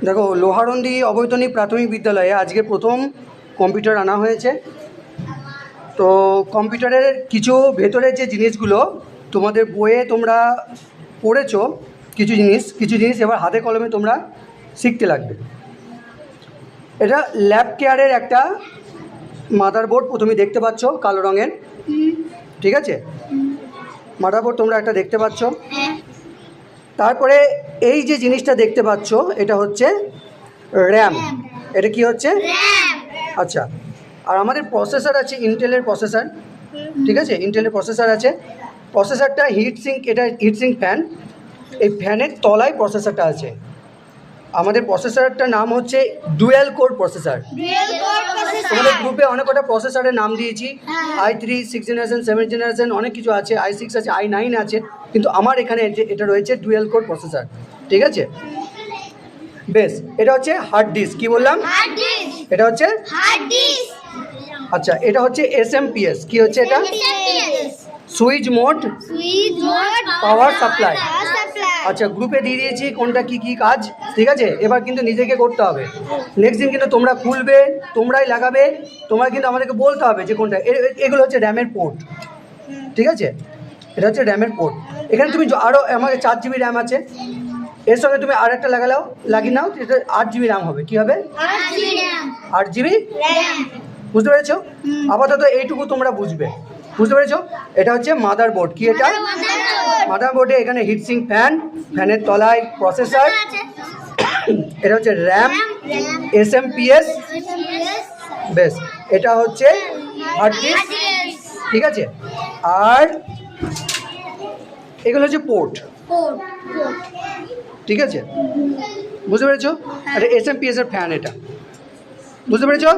দেখো, লোহারন্দি অবৈতনিক প্রাথমিক বিদ্যালয়ে আজকে প্রথম কম্পিউটার আনা হয়েছে। তো কম্পিউটারের কিছু ভেতরের যে জিনিসগুলো তোমাদের বইয়ে তোমরা পড়েছো, কিছু জিনিস এবার হাতে কলমে তোমরা শিখতে লাগবে। এটা ল্যাব কেয়ারের একটা মাদারবোর্ড প্রথমে দেখতে পাচ্ছ, কালো রঙের। ঠিক আছে, মাদারবোর্ড তোমরা একটা দেখতে পাচ্ছ। তারপরে এই যে জিনিসটা দেখতে পাচ্ছ এটা হচ্ছে র্যাম। এটা কি হচ্ছে? আচ্ছা, আর আমাদের প্রসেসর আছে ইন্টেলের প্রসেসর। ঠিক আছে, ইন্টেলের প্রসেসর আছে। প্রসেসরটা হিটসিঙ্ক, এটা হিটসিঙ্ক ফ্যান। এই ফ্যানের তলায় প্রসেসরটা আছে। আমাদের প্রসেসরটার নাম হচ্ছে ডুয়েল কোর প্রসেসর। আমাদের গ্রুপে অনেক কটা প্রসেসরের নাম দিয়েছি, i3, 6th generation, 7th generation, অনেক কিছু আছে, i6 আছে, i9 আছে, কিন্তু আমার এখানে এটা রয়েছে ডুয়েল কোর প্রসেসর। ঠিক আছে, বেশ। এটা হচ্ছে হার্ড ডিস্ক। কী বললাম? এটা হচ্ছে হার্ড ডিস্ক। আচ্ছা, এটা হচ্ছে SMPS। কি হচ্ছে এটা? Switch mode power supply. আচ্ছা, গ্রুপে দিয়ে দিয়েছি কোনটা কি কি কাজ। ঠিক আছে, এবার কিন্তু নিজেকে করতে হবে। নেক্সট দিন কিন্তু তোমরা খুলবে, তোমরাই লাগাবে, তোমরা কিন্তু আমাদেরকে বলতে হবে যে কোনটা। এগুলো হচ্ছে র্যামের পোর্ট। ঠিক আছে, এটা হচ্ছে র্যামের পোর্ট। এখানে তুমি আরও, আমাদের 4 GB র্যাম আছে, এর সঙ্গে তুমি আর একটা লাগিয়ে নাও, এটা 8 GB র্যাম হবে। কী হবে? 8 GB। বুঝতে পেরেছো? আপাতত এইটুকু তোমরা বুঝতে পেরেছো? এটা হচ্ছে মাদারবোর্ড। কি এটা? মাদারবোর্ডে এখানে হিটসিঙ্ক ফ্যান, ফ্যানের তলায় প্রসেসর, এটা হচ্ছে র্যাম, SMPS। বেশ, এটা হচ্ছে হার্ড ডিস্ক। ঠিক আছে, আর এগুলো হচ্ছে পোর্ট। ঠিক আছে, বুঝতে পেরেছো? আর SMPS এর ফ্যান এটা। বুঝতে পেরেছো?